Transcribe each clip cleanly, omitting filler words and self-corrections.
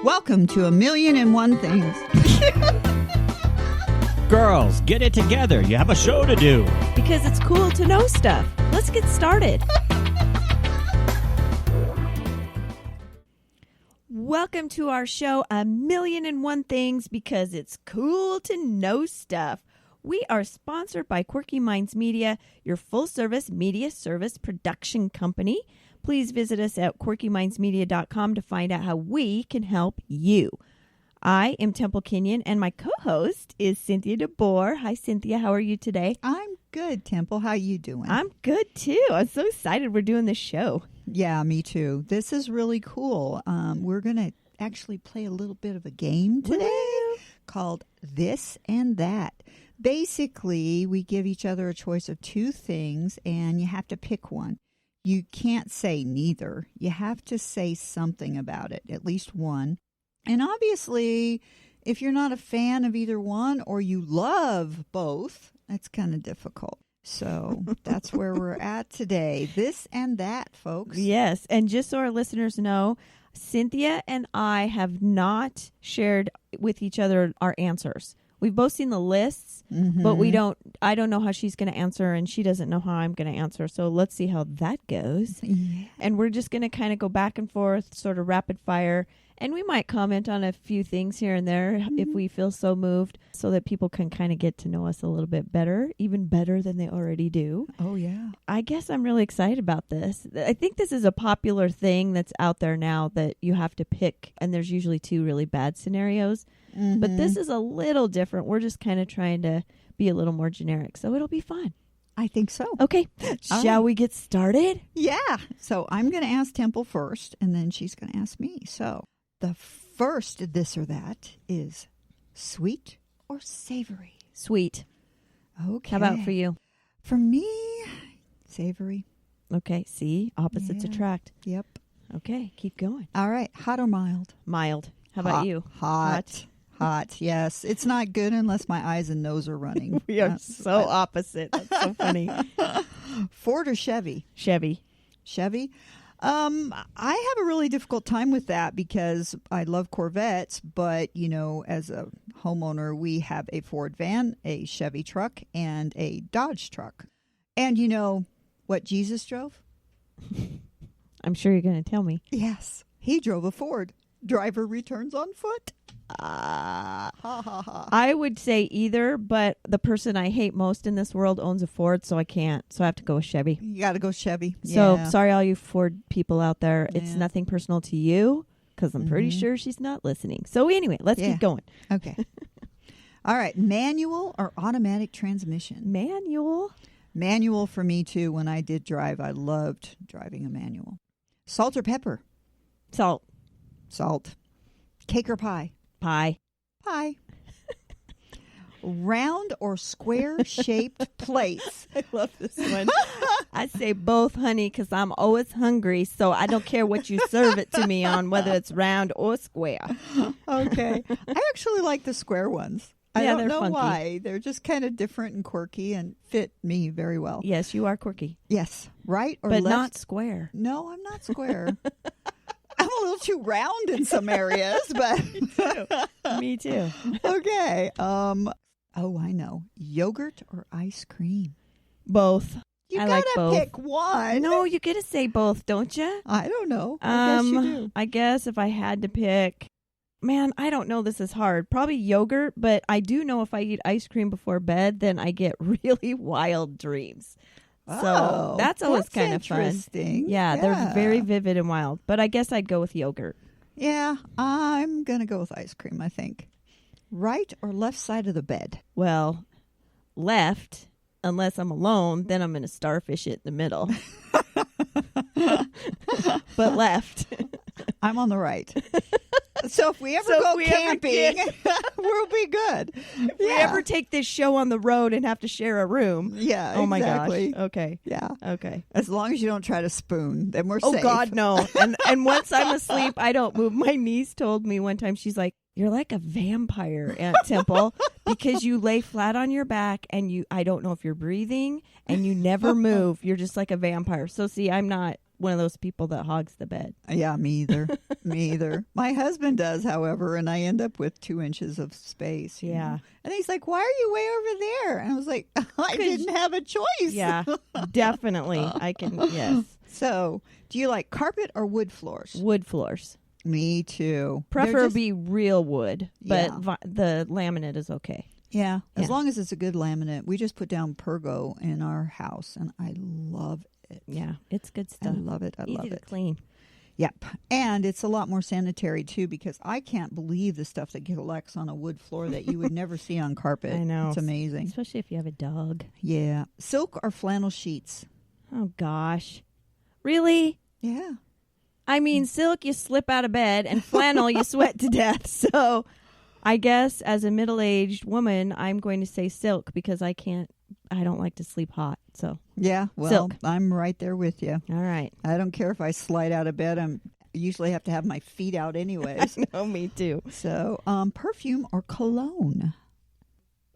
Welcome to 1,000,001 Things. Girls, get it together. You have a show to do. Because it's cool to know stuff. Let's get started. Welcome to our show, 1,000,001 Things, because it's cool to know stuff. We are sponsored by Quirky Minds Media, your full-service media service production company. Please visit us at quirkymindsmedia.com to find out how we can help you. I am Temple Kinyon, and my co-host is Cynthia De Boer. Hi, Cynthia. How are you today? I'm good, Temple. How you doing? I'm good, too. I'm so excited we're doing this show. Yeah, me too. This is really cool. We're going to actually play a little bit of a game today called This and That. Basically, we give each other a choice of two things, and you have to pick one. You can't say neither. You have to say something about it, at least one. And obviously, if you're not a fan of either one or you love both, that's kind of difficult. So that's where we're at today. This and that, folks. Yes. And just so our listeners know, Cynthia and I have not shared with each other our answers. We've both seen the lists, but I don't know how she's going to answer, and she doesn't know how I'm going to answer. So let's see how that goes. Yeah. And we're just going to kind of go back and forth, sort of rapid fire. And we might comment on a few things here and there if we feel so moved, so that people can kind of get to know us a little bit better, even better than they already do. Oh, yeah. I guess I'm really excited about this. I think this is a popular thing that's out there now that you have to pick, and there's usually two really bad scenarios. But this is a little different. We're just kind of trying to be a little more generic, so it'll be fun. I think so. Okay. Shall we get started? Yeah. So I'm going to ask Temple first, and then she's going to ask me. So the first this or that is sweet or savory? Sweet. Okay. How about for you? For me, savory. Okay. See? Opposites attract. Yep. Okay. Keep going. All right. Hot or mild? Mild. How about you? Hot. Hot, yes. It's not good unless my eyes and nose are running. We are so opposite. That's so funny. Ford or Chevy? Chevy. Chevy? I have a really difficult time with that because I love Corvettes, but, you know, as a homeowner, we have a Ford van, a Chevy truck, and a Dodge truck. And you know what Jesus drove? I'm sure you're going to tell me. Yes, he drove a Ford. Driver returns on foot. Ha, ha, ha. I would say either, but the person I hate most in this world owns a Ford, so I can't. So I have to go with Chevy. You got to go Chevy. So Yeah. sorry, all you Ford people out there. It's Yeah. nothing personal to you, because I'm pretty sure she's not listening. So anyway, let's keep going. Okay. All right. Manual or automatic transmission? Manual. Manual for me, too. When I did drive, I loved driving a manual. Salt or pepper? Salt. Salt. Cake or pie? Pie. Pie. Round or square-shaped plates? I love this one. I say both, honey, because I'm always hungry, so I don't care what you serve it to me on, whether it's round or square. Okay. I actually like the square ones. I Yeah, don't they're know funky. why. They're just kind of different and quirky and fit me very well. Yes, you are quirky. Yes. Right or But left? not square. No, I'm not square. I'm a little too round in some areas, but Me too. okay. Oh, I know. Yogurt or ice cream? Both. You I gotta like both. pick one. No, you get to say both, don't you? I don't know. I guess you do. I guess if I had to pick, man, I don't know. This is hard. Probably yogurt, but I do know if I eat ice cream before bed, then I get really wild dreams. So that's always kind of fun. Interesting. Yeah, they're very vivid and wild. But I guess I'd go with yogurt. Yeah, I'm gonna go with ice cream. I think. Right or left side of the bed? Well, left, unless I'm alone, then I'm going to starfish it in the middle. But left. I'm on the right. So if we ever go camping, we'll be good. If we ever take this show on the road and have to share a room. Yeah, Oh, my exactly. gosh. Okay. Yeah. Okay. As long as you don't try to spoon, then we're Oh, safe. God, no. And once I'm asleep, I don't move. My niece told me one time, she's like, you're like a vampire, Aunt Temple, because you lay flat on your back and I don't know if you're breathing and you never move. You're just like a vampire. So see, I'm not one of those people that hogs the bed. Yeah, me either. Me either. My husband does, however, and I end up with 2 inches of space. You know? And he's like, why are you way over there? And I was like, I didn't have a choice. Yeah, definitely. I can, yes. So, do you like carpet or wood floors? Wood floors. Me too. Preferably real wood, but the laminate is okay. Yeah, as long as it's a good laminate. We just put down Pergo in our house, and I love it. Yeah, it's good stuff. I love it. I love it. Easy to clean. Yep. And it's a lot more sanitary, too, because I can't believe the stuff that collects on a wood floor that you would never see on carpet. I know. It's amazing. Especially if you have a dog. Yeah. Silk or flannel sheets? Oh, gosh. Really? Yeah. I mean, silk, you slip out of bed, and flannel, you sweat to death. So I guess as a middle-aged woman, I'm going to say silk because I don't like to sleep hot. So yeah, well, silk. I'm right there with you. All right. I don't care if I slide out of bed. I usually have to have my feet out anyways. I know, me too. So, perfume or cologne?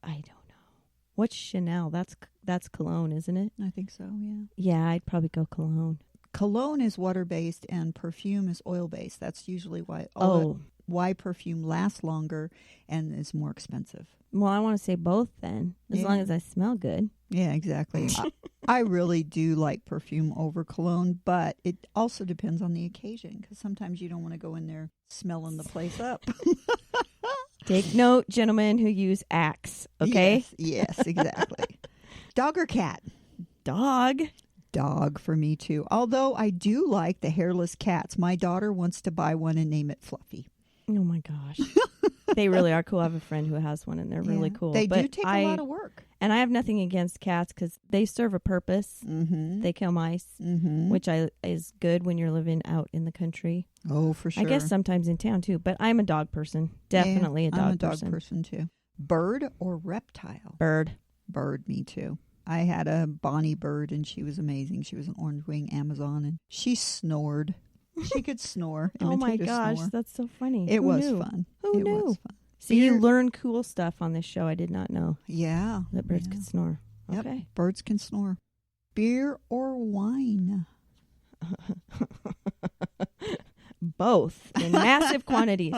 I don't know. What's Chanel? That's cologne, isn't it? I think so, yeah. Yeah, I'd probably go cologne. Cologne is water-based and perfume is oil-based. That's usually why why perfume lasts longer and is more expensive. Well, I want to say both then, as long as I smell good. Yeah, exactly. I really do like perfume over cologne, but it also depends on the occasion because sometimes you don't want to go in there smelling the place up. Take note, gentlemen who use Axe, okay? Yes, exactly. Dog or cat? Dog. Dog for me, too. Although I do like the hairless cats. My daughter wants to buy one and name it Fluffy. Oh, my gosh. They really are cool. I have a friend who has one, and they're really cool. They do take a lot of work. And I have nothing against cats because they serve a purpose. Mm-hmm. They kill mice, which is good when you're living out in the country. Oh, for sure. I guess sometimes in town, too. But I'm a dog person. Definitely a dog person. I'm a dog person, too. Bird or reptile? Bird. Bird, me, too. I had a Bonnie bird, and she was amazing. She was an orange-wing Amazon, and she snored. She could snore. Oh, my gosh. Snore. That's so funny. It was knew? fun. Who knew? Was fun. So you learn cool stuff on this show. I did not know. Yeah. That birds could snore. Yep. Okay. Birds can snore. Beer or wine? Both in massive quantities.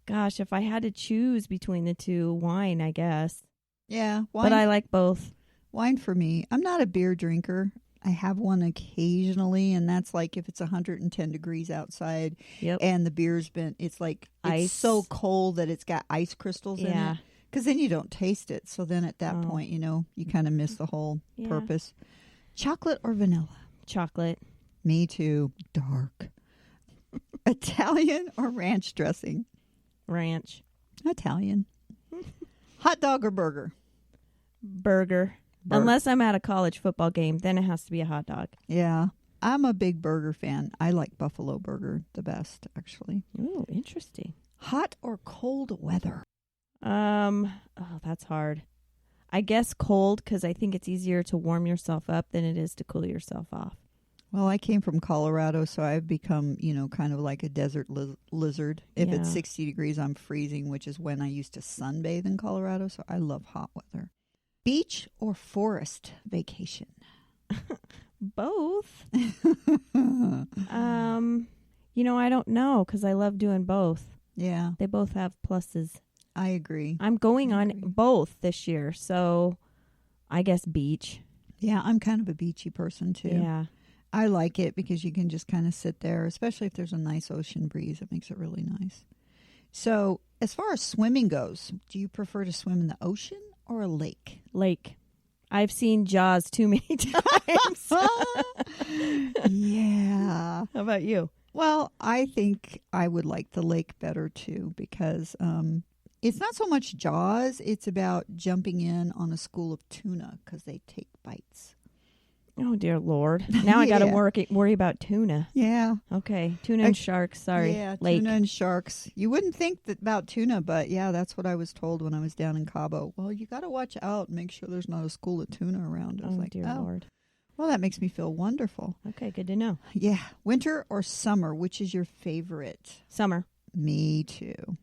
Gosh, if I had to choose between the two, wine, I guess. Yeah. Wine. But I like both. Wine for me. I'm not a beer drinker. I have one occasionally, and that's like if it's 110 degrees outside and the beer's it's like ice. It's so cold that it's got ice crystals in it. Because then you don't taste it. So then at that point, you kind of miss the whole purpose. Chocolate or vanilla? Chocolate. Me too. Dark. Italian or ranch dressing? Ranch. Italian. Hot dog or burger? Burger. Unless I'm at a college football game, then it has to be a hot dog. Yeah. I'm a big burger fan. I like Buffalo Burger the best, actually. Ooh, interesting. Hot or cold weather? Oh, that's hard. I guess cold because I think it's easier to warm yourself up than it is to cool yourself off. Well, I came from Colorado, so I've become, kind of like a desert lizard. If it's 60 degrees, I'm freezing, which is when I used to sunbathe in Colorado, so I love hot weather. Beach or forest vacation? Both. I don't know because I love doing both. Yeah. They both have pluses. I agree. I'm going on both this year, so I guess beach. Yeah, I'm kind of a beachy person, too. Yeah. I like it because you can just kind of sit there, especially if there's a nice ocean breeze. It makes it really nice. So, as far as swimming goes, do you prefer to swim in the ocean or a lake? Lake. I've seen Jaws too many times. Yeah. How about you? Well, I think I would like the lake better too because it's not so much Jaws. It's about jumping in on a school of tuna because they take bites. Oh, dear Lord. Now I got to worry about tuna. Yeah. Okay. Tuna and sharks. Sorry. Yeah, lake. Tuna and sharks. You wouldn't think about tuna, but yeah, that's what I was told when I was down in Cabo. Well, you got to watch out and make sure there's not a school of tuna around. I was like, dear Lord. Well, that makes me feel wonderful. Okay, good to know. Yeah. Winter or summer, which is your favorite? Summer. Me too.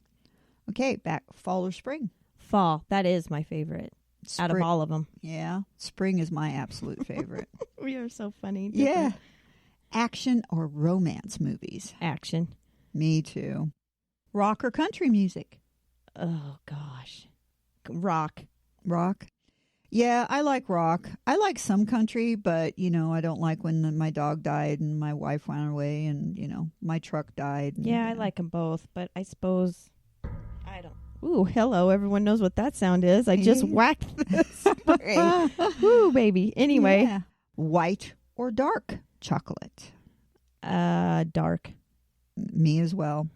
Okay, back fall or spring? Fall. That is my favorite. Out of all of them. Yeah. Spring is my absolute favorite. We are so funny. Yeah. Action or romance movies? Action. Me too. Rock or country music? Oh, gosh. Rock. Rock? Yeah, I like rock. I like some country, but, I don't like when my dog died and my wife went away and, my truck died. And, Yeah, I like them both, but I suppose I don't. Ooh, hello. Everyone knows what that sound is. I just whacked the spring. Ooh, baby. Anyway. Yeah. White or dark chocolate? Dark. Me as well.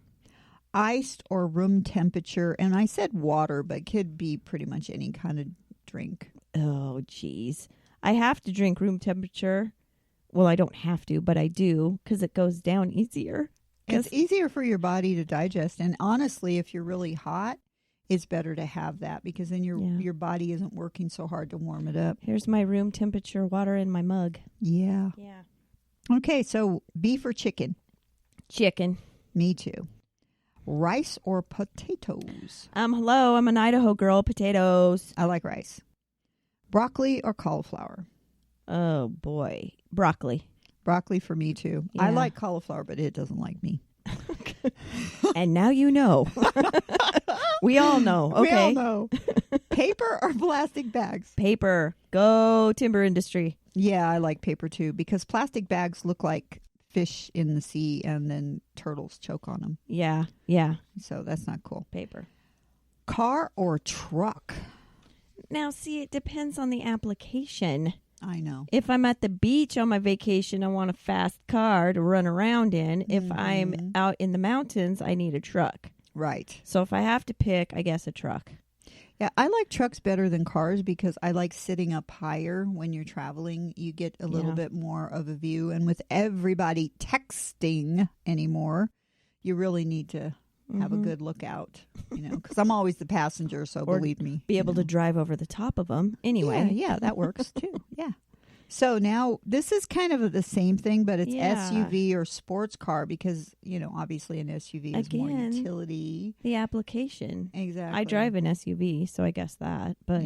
Iced or room temperature? And I said water, but it could be pretty much any kind of drink. Oh, geez. I have to drink room temperature. Well, I don't have to, but I do because it goes down easier. It's easier for your body to digest. And honestly, if you're really hot, it's better to have that because then your body isn't working so hard to warm it up. Here's my room temperature water in my mug. Yeah. Yeah. Okay, so beef or chicken? Chicken. Me too. Rice or potatoes? Hello. I'm an Idaho girl. Potatoes. I like rice. Broccoli or cauliflower? Oh, boy. Broccoli. Broccoli for me too. Yeah. I like cauliflower, but it doesn't like me. And now you know. We all know. Okay. We all know. Paper or plastic bags? Paper. Go timber industry. Yeah, I like paper too because plastic bags look like fish in the sea and then turtles choke on them. Yeah. Yeah. So that's not cool. Paper. Car or truck? Now, see, it depends on the application. I know. If I'm at the beach on my vacation, I want a fast car to run around in. If I'm out in the mountains, I need a truck. Right. So if I have to pick, I guess a truck. Yeah, I like trucks better than cars because I like sitting up higher when you're traveling. You get a little bit more of a view. And with everybody texting anymore, you really need to have a good lookout, because I'm always the passenger, so Or believe me. Be able to drive over the top of them anyway. Yeah, that works too. Yeah. So now this is kind of the same thing, but it's SUV or sports car because, obviously an SUV is more utility. The application. Exactly. I drive an SUV, so I guess that. But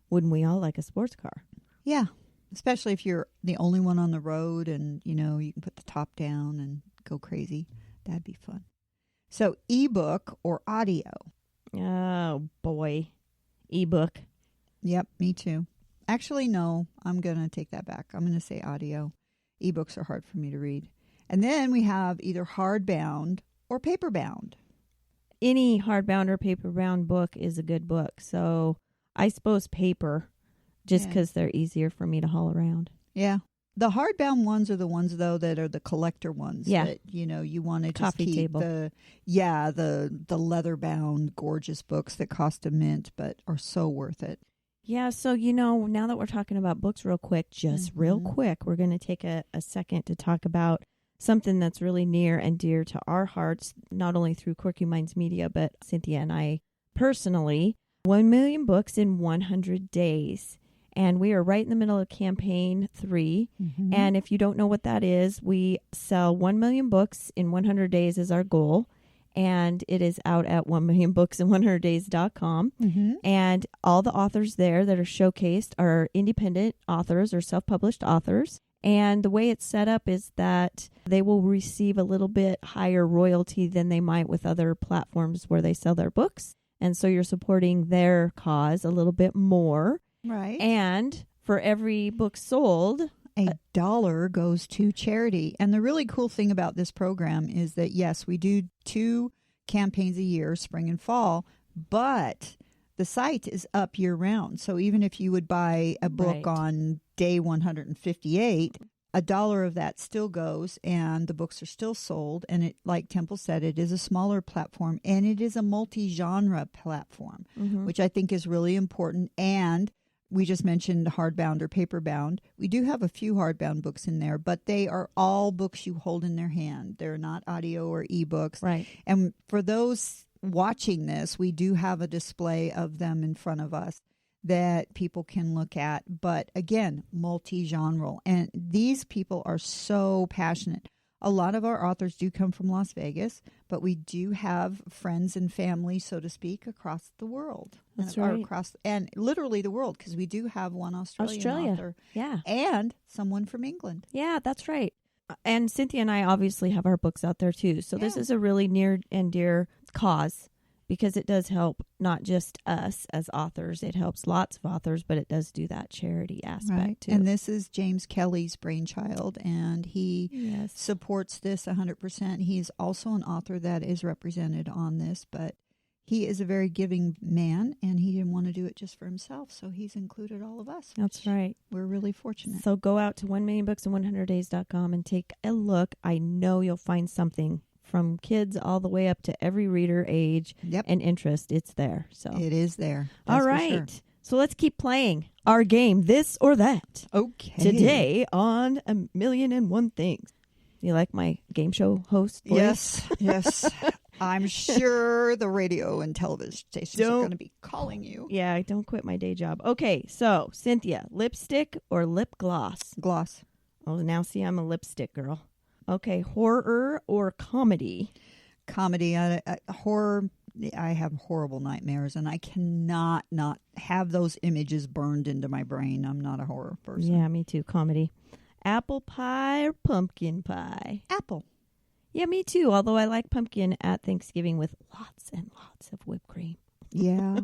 wouldn't we all like a sports car? Yeah. Especially if you're the only one on the road and, you can put the top down and go crazy. That'd be fun. So ebook or audio? Oh, boy. Ebook. Yep, me too. Actually, no, I'm going to take that back. I'm going to say audio. Ebooks are hard for me to read. And then we have either hardbound or paperbound. Any hardbound or paperbound book is a good book. So I suppose paper, just because they're easier for me to haul around. Yeah. The hardbound ones are the ones, though, that are the collector ones. Yeah. That, you want to just Coffee keep table. the leather-bound, gorgeous books that cost a mint but are so worth it. Yeah, so, now that we're talking about books real quick, real quick, we're going to take a second to talk about something that's really near and dear to our hearts, not only through Quirky Minds Media, but Cynthia and I personally. 1 million books in 100 days. And we are right in the middle of campaign 3. Mm-hmm. And if you don't know what that is, we sell 1 million books in 100 days is our goal. And it is out at 1millionbooksin100days.com. Mm-hmm. And all the authors there that are showcased are independent authors or self-published authors. And the way it's set up is that they will receive a little bit higher royalty than they might with other platforms where they sell their books. And so you're supporting their cause a little bit more. Right. And for every book sold, $1 goes to charity. And the really cool thing about this program is that, yes, we do 2 campaigns a year, spring and fall, but the site is up year round. So even if you would buy a book on day 158, $1 of that still goes and the books are still sold. And it, like Temple said, it is a smaller platform and it is a multi-genre platform, which I think is really important. And we just mentioned hardbound or paperbound. We do have a few hardbound books in there, but they are all books you hold in their hand. They're not audio or ebooks. Right. And for those watching this, we do have a display of them in front of us that people can look at. But again, multi-genre. And these people are so passionate. A lot of our authors do come from Las Vegas, but we do have friends and family, so to speak, across the world. That's right. And literally the world, because we do have one Australian author. Yeah. And someone from England. Yeah, that's right. And Cynthia and I obviously have our books out there too. So this is a really near and dear cause because it does help not just us as authors. It helps lots of authors, but it does do that charity aspect too. And this is James Kelly's brainchild, and he supports this 100%. He's also an author that is represented on this, but he is a very giving man, and he didn't want to do it just for himself, so he's included all of us. That's right. We're really fortunate. So go out to 1millionbooks in100days.com and take a look. I know you'll find something from kids all the way up to every reader age and interest. It's there. So it is there. All right. Sure. So let's keep playing our game, This or That. Okay. Today on 1,000,001 Things. You like my game show host voice? Yes. I'm sure the radio and television stations are going to be calling you. Yeah, don't quit my day job. Okay, so, Cynthia, lipstick or lip gloss? Gloss. Oh, now see, I'm a lipstick girl. Okay, horror or comedy? Comedy. Horror, I have horrible nightmares, and I cannot not have those images burned into my brain. I'm not a horror person. Yeah, me too. Comedy. Apple pie or pumpkin pie? Apple. Yeah, me too, although I like pumpkin at Thanksgiving with lots and lots of whipped cream. Yeah.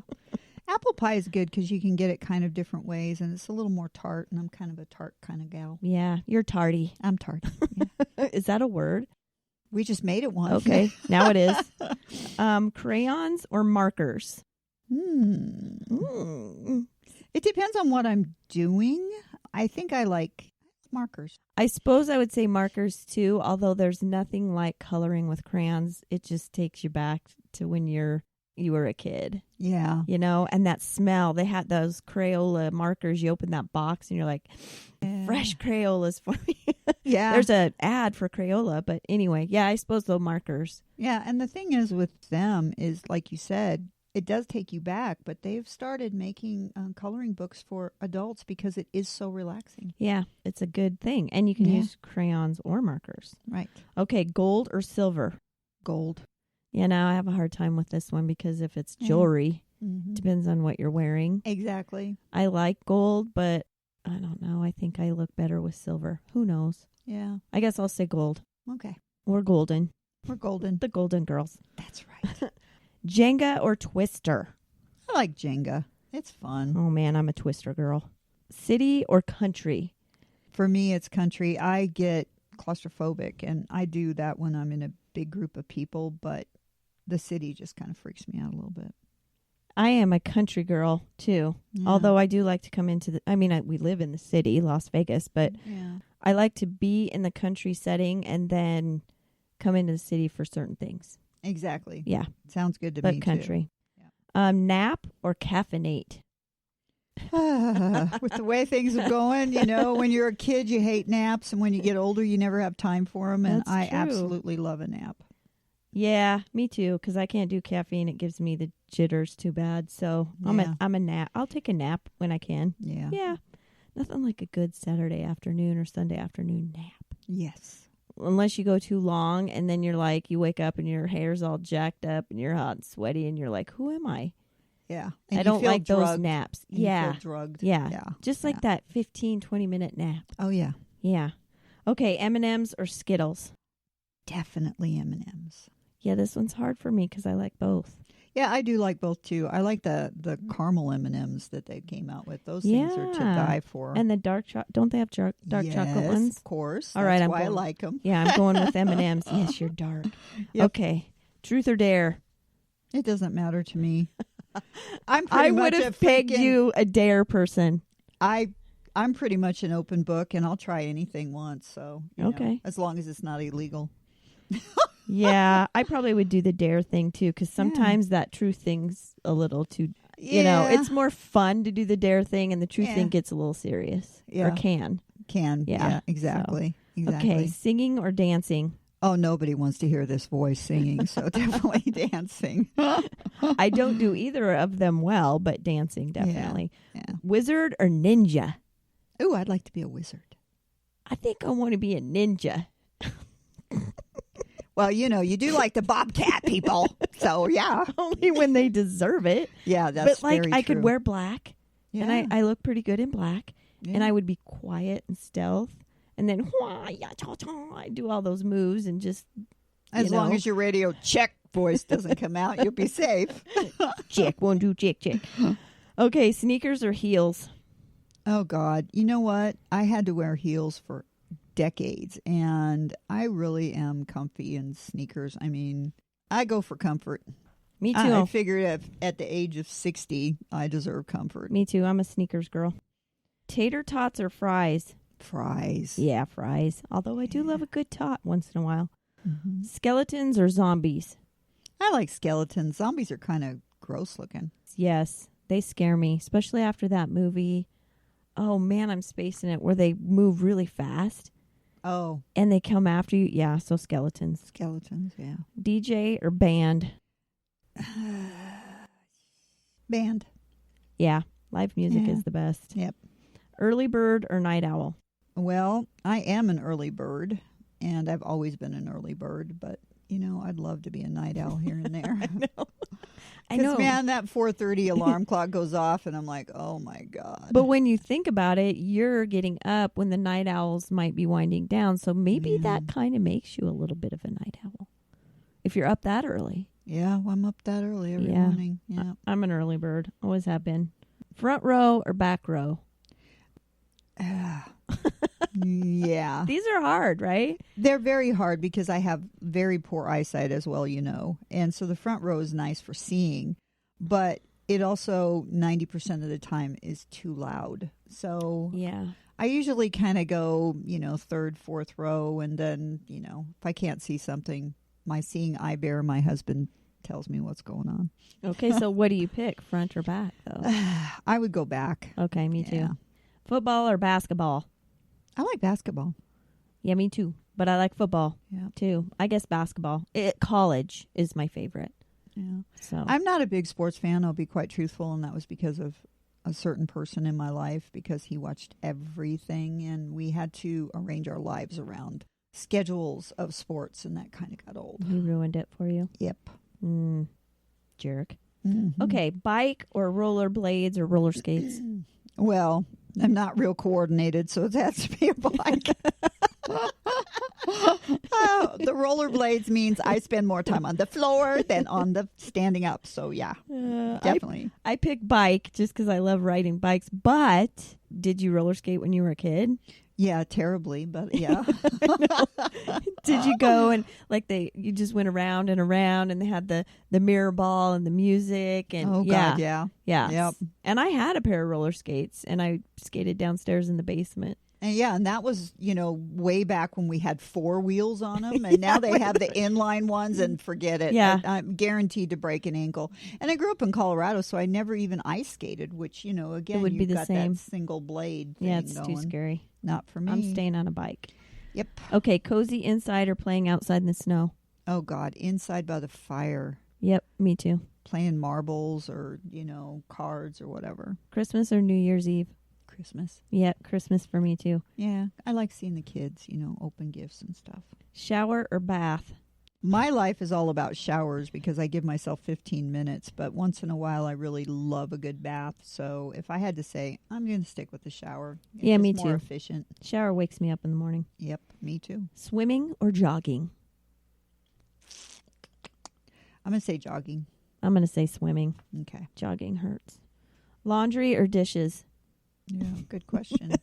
Apple pie is good because you can get it kind of different ways, and it's a little more tart, and I'm kind of a tart kind of gal. Yeah, you're tarty. I'm tarty. Yeah. Is that a word? We just made it once. Okay, now it is. Crayons or markers? It depends on what I'm doing. I think I like markers. I suppose I would say markers too, although there's nothing like coloring with crayons. It just takes you back to when you were a kid. Yeah. You know, and that smell. They had those Crayola markers. You open that box and you're like, fresh Crayolas for me. Yeah. There's an ad for Crayola, but anyway, yeah, I suppose those markers. Yeah, and the thing is with them is, like you said, it does take you back, but they've started making coloring books for adults because it is so relaxing. Yeah, it's a good thing. And you can use crayons or markers. Right. Okay, gold or silver? Gold. Yeah, now I have a hard time with this one because if it's jewelry, depends on what you're wearing. Exactly. I like gold, but I don't know. I think I look better with silver. Who knows? Yeah. I guess I'll say gold. Okay. Or golden. We're golden. The golden girls. That's right. Jenga or Twister? I like Jenga. It's fun. Oh, man, I'm a Twister girl. City or country? For me, it's country. I get claustrophobic, and I do that when I'm in a big group of people, but the city just kind of freaks me out a little bit. I am a country girl, too. Yeah. Although I do like to come into we live in the city, Las Vegas, but I like to be in the country setting and then come into the city for certain things. Exactly. Yeah. Sounds good to me, but country. Yeah. Nap or caffeinate? With the way things are going, when you're a kid, you hate naps, and when you get older, you never have time for them, and I absolutely love a nap. Yeah, me too, because I can't do caffeine. It gives me the jitters too bad, so I'm a nap. I'll take a nap when I can. Yeah. Yeah. Nothing like a good Saturday afternoon or Sunday afternoon nap. Yes. Unless you go too long and then you're like, you wake up and your hair's all jacked up and you're hot and sweaty and you're like, who am I? Yeah. I don't like drugged. those naps. And yeah. You feel drugged. Yeah. Just like that 15, 20-minute nap. Oh, yeah. Yeah. Okay, M&Ms or Skittles? Definitely M&Ms. Yeah, this one's hard for me because I like both. Yeah, I do like both, too. I like the caramel M&Ms that they came out with. Those things are to die for. And the dark chocolate. Don't they have dark chocolate ones? Yes, of course. All right, That's why I like them. Yeah, I'm going with M&Ms. Yes, you're dark. Yep. Okay. Truth or dare? It doesn't matter to me. I would have pegged you a dare person. I'm pretty much an open book, and I'll try anything once. So, as long as it's not illegal. Yeah, I probably would do the dare thing too, because sometimes that truth thing's a little too, it's more fun to do the dare thing, and the truth thing gets a little serious. Yeah. Or can. Yeah, exactly. So. Exactly. Okay, singing or dancing? Oh, nobody wants to hear this voice singing, so definitely dancing. I don't do either of them well, but dancing, definitely. Yeah. Wizard or ninja? Ooh, I'd like to be a wizard. I think I want to be a ninja. Well, you do like the bobcat people, so yeah. Only when they deserve it. Yeah, that's very true. I could wear black, and I look pretty good in black, and I would be quiet and stealth, and then I do all those moves and just As long as your radio check voice doesn't come out, you'll be safe. check 1 2 check. Okay, sneakers or heels? Oh God, you know what? I had to wear heels for decades, and I really am comfy in sneakers. I mean, I go for comfort. Me too. I figured at the age of 60, I deserve comfort. Me too. I'm a sneakers girl. Tater tots or fries? Fries. Yeah, fries. Although I do love a good tot once in a while. Mm-hmm. Skeletons or zombies? I like skeletons. Zombies are kind of gross looking. Yes, they scare me, especially after that movie. Oh, man, I'm spacing it, where they move really fast. Oh. And they come after you. Yeah, so skeletons. Skeletons, yeah. DJ or band? Band. Yeah, live music is the best. Yep. Early bird or night owl? Well, I am an early bird, and I've always been an early bird, but, I'd love to be a night owl here and there. I know. Because, man, that 4:30 alarm clock goes off, and I'm like, oh, my God. But when you think about it, you're getting up when the night owls might be winding down, so maybe that kind of makes you a little bit of a night owl if you're up that early. Yeah, well, I'm up that early every morning. Yeah, I'm an early bird. Always have been. Front row or back row? Yeah. These are hard, right? They're very hard because I have very poor eyesight as well, And so the front row is nice for seeing, but it also 90% of the time is too loud. So yeah, I usually kind of go, third, fourth row. And then, if I can't see something, my seeing eye bear, my husband tells me what's going on. Okay, so what do you pick, front or back, though? I would go back. Okay, me too. Football or basketball? I like basketball. Yeah, me too. But I like football, too. I guess basketball. College is my favorite. Yeah. So I'm not a big sports fan, I'll be quite truthful, and that was because of a certain person in my life, because he watched everything, and we had to arrange our lives around schedules of sports, and that kind of got old. He ruined it for you? Yep. Jerk. Mm-hmm. Okay, bike or roller blades or roller skates? Well, I'm not real coordinated, so it has to be a bike. The rollerblades means I spend more time on the floor than on the standing up. So, yeah, definitely. I pick bike just because I love riding bikes. But did you roller skate when you were a kid? Yeah, terribly, but yeah. Did you go and you just went around and around, and they had the mirror ball and the music and God, yeah. Yep. And I had a pair of roller skates, and I skated downstairs in the basement. And that was, way back when we had 4 wheels on them. And now they have the inline ones, and forget it. Yeah. I'm guaranteed to break an ankle. And I grew up in Colorado, so I never even ice skated, which, again, it would be you've the got same. that single blade thing Yeah, it's going. too scary. Not for me. I'm staying on a bike. Yep. Okay, cozy inside or playing outside in the snow? Oh, God. Inside by the fire. Yep, me too. Playing marbles or, cards or whatever. Christmas or New Year's Eve? Christmas. Yeah, Christmas for me too. Yeah, I like seeing the kids, open gifts and stuff. Shower or bath? My life is all about showers because I give myself 15 minutes, but once in a while I really love a good bath. So if I had to say, I'm going to stick with the shower. It's yeah, me just too. more efficient. Shower wakes me up in the morning. Yep, me too. Swimming or jogging? I'm going to say jogging. I'm going to say swimming. Okay. Jogging hurts. Laundry or dishes? Yeah, good question.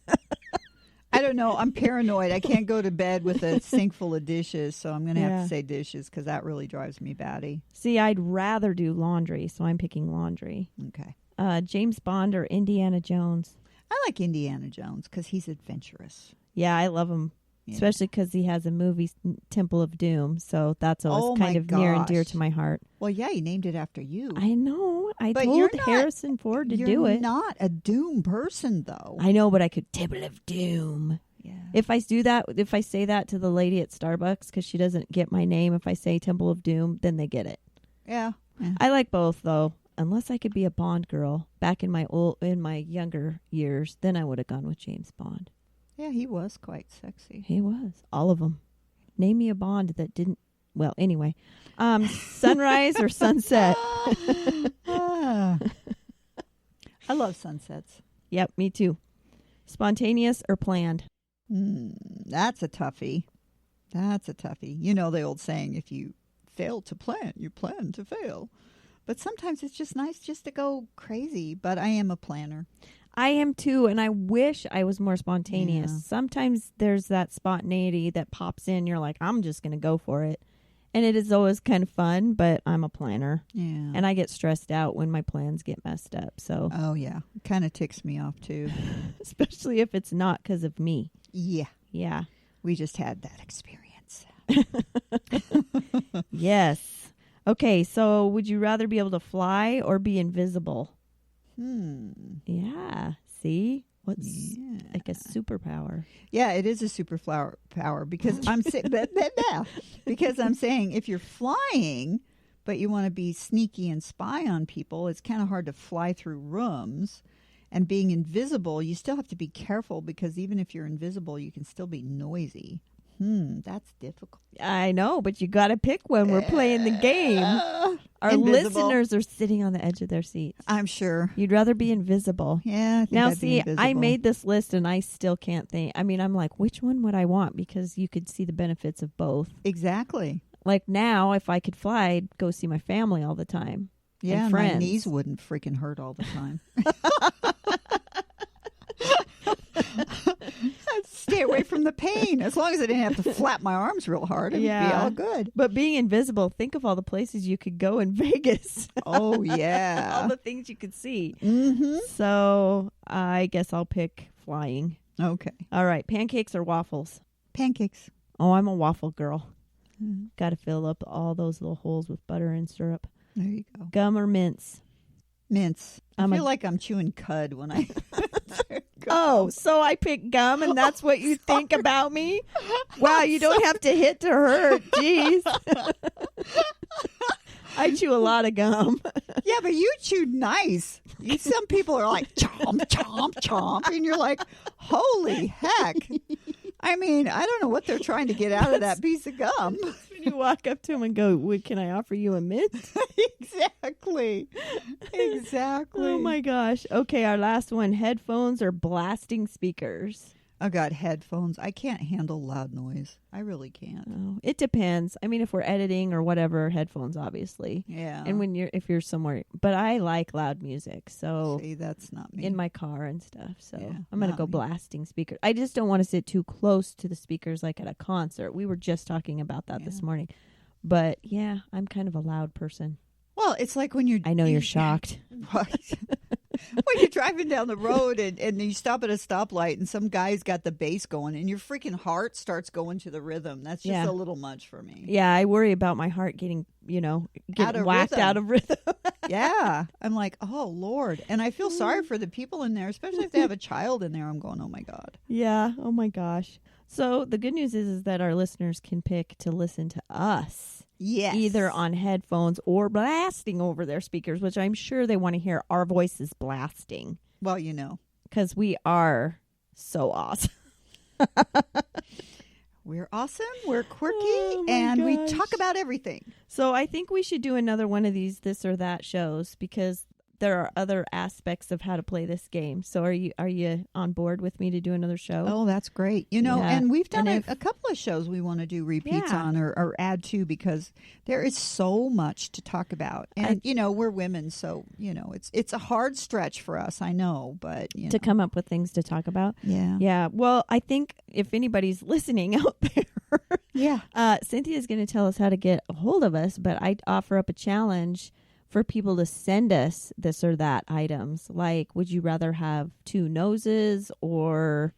I don't know. I'm paranoid. I can't go to bed with a sink full of dishes, so I'm going to have to say dishes because that really drives me batty. See, I'd rather do laundry, so I'm picking laundry. Okay. James Bond or Indiana Jones? I like Indiana Jones because he's adventurous. Yeah, I love him, especially because he has a movie, Temple of Doom, so that's always kind of near and dear to my heart. Well, yeah, he named it after you. I know. I told Harrison Ford to do it. You're not a Doom person, though. I know, but I could Temple of Doom. Yeah. If I say that to the lady at Starbucks, because she doesn't get my name, if I say Temple of Doom, then they get it. Yeah. I like both, though. Unless I could be a Bond girl back in my younger years, then I would have gone with James Bond. Yeah, he was quite sexy. He was. All of them. Name me a Bond that didn't. Well, anyway. Sunrise or sunset? I love sunsets. Yep, me too. Spontaneous or planned? That's a toughie. That's a toughie. You know the old saying, if you fail to plan, you plan to fail. But sometimes it's just nice just to go crazy. But I am a planner. I am too, and I wish I was more spontaneous. Yeah. Sometimes there's that spontaneity that pops in. You're like, I'm just going to go for it. And it is always kind of fun, but I'm a planner. Yeah. And I get stressed out when my plans get messed up. So, Oh, yeah. It kind of ticks me off, too. especially if it's not because of me. Yeah. Yeah. We just had that experience. Yes. Okay, so would you rather be able to fly or be invisible? Yeah. See? What's like a superpower? Yeah, it is a superpower power because because I'm saying if you're flying, but you want to be sneaky and spy on people, it's kind of hard to fly through rooms. And being invisible, you still have to be careful because even if you're invisible, you can still be noisy. That's difficult. I know, but you got to pick one. We're playing the game. Our Invisible. listeners are sitting on the edge of their seats. I'm sure. You'd rather be invisible. Yeah. I think Now, I'd be see, I invisible. made this list and I still can't think. I mean, I'm like, which one would I want? Because you could see the benefits of both. Exactly. Like now, if I could fly, I'd go see my family all the time. Yeah, and my friends. knees wouldn't freaking hurt all the time. I'd stay away from the pain. As long as I didn't have to flap my arms real hard, it would be all good. But being invisible, think of all the places you could go in Vegas. Oh, yeah. All the things you could see. Mm-hmm. So I guess I'll pick flying. Okay. All right. Pancakes or waffles? Pancakes. Oh, I'm a waffle girl. Mm-hmm. Got to fill up all those little holes with butter and syrup. There you go. Gum or mints? Mints. I I'm feel like I'm chewing cud when I... Oh, so I pick gum and that's what you think about me? Wow, you don't have to hit to hurt. Jeez. I chew a lot of gum. Yeah, but you chewed nice. Some people are like, chomp, chomp, chomp. And you're like, holy heck. I mean, I don't know what they're trying to get out of that piece of gum. When you walk up to them and go, can I offer you a mint? Exactly. Exactly. Oh, my gosh. Okay, our last one, headphones or blasting speakers? I got headphones. I can't handle loud noise. I really can't. Oh, it depends. I mean, if we're editing or whatever, headphones, obviously. Yeah. And if you're somewhere, but I like loud music, so See, that's not me. in my car and stuff. So Yeah, I'm gonna not go me. blasting speakers. I just don't want to sit too close to the speakers, like at a concert. We were just talking about that this morning. But yeah, I'm kind of a loud person. Well, it's like when you're... I know you're shocked. Right. When you're driving down the road and you stop at a stoplight and some guy's got the bass going and your freaking heart starts going to the rhythm. That's just Yeah. a little much for me. Yeah, I worry about my heart getting Out of whacked rhythm. out of rhythm. Yeah. I'm like, oh, Lord. And I feel sorry for the people in there, especially if they have a child in there. I'm going, oh, my God. Yeah. Oh my gosh. So the good news is that our listeners can pick to listen to us. Yes. Either on headphones or blasting over their speakers, which I'm sure they want to hear our voices blasting Well, you know. because we are so awesome. We're awesome. We're quirky. Oh, my and we gosh. talk about everything. So I think we should do another one of these this or that shows because there are other aspects of how to play this game. So are you on board with me to do another show? Oh, that's great. You know, Yeah. and we've done And a couple of shows we want to do repeats Yeah. on or add to because there is so much to talk about. And, we're women, so, it's a hard stretch for us, I know, but, to come up with things to talk about. Yeah. Yeah. Well, I think if anybody's listening out there, Yeah. Cynthia's going to tell us how to get a hold of us, but I'd offer up a challenge for people to send us this or that items. Like, would you rather have 2 noses or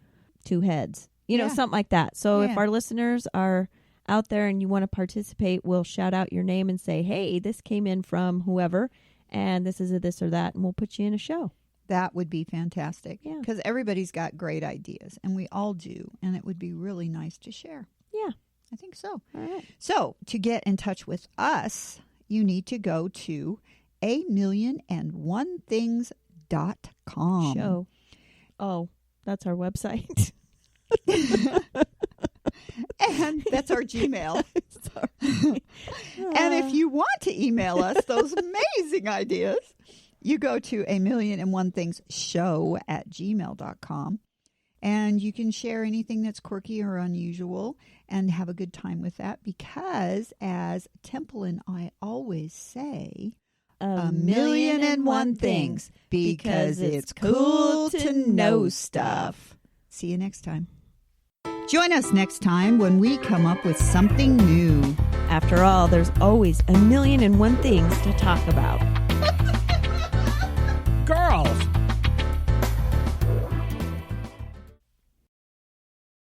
2 heads? Yeah. Something like that. So if Yeah. our listeners are out there and you want to participate, we'll shout out your name and say, hey, this came in from whoever, and this is a this or that, and we'll put you in a show. That would be fantastic. Yeah. Because everybody's got great ideas, and we all do, and it would be really nice to share. Yeah. I think so. All right. So to get in touch with us, you need to go to amillionandonethings.com. Show. Oh, that's our website. And that's our Gmail. Sorry. And if you want to email us those amazing ideas, you go to amillionandonethingsshow@gmail.com. And you can share anything that's quirky or unusual and have a good time with that because, as Temple and I always say, a million and one things because it's cool to know stuff. See you next time. Join us next time when we come up with something new. After all, there's always a million and one things to talk about.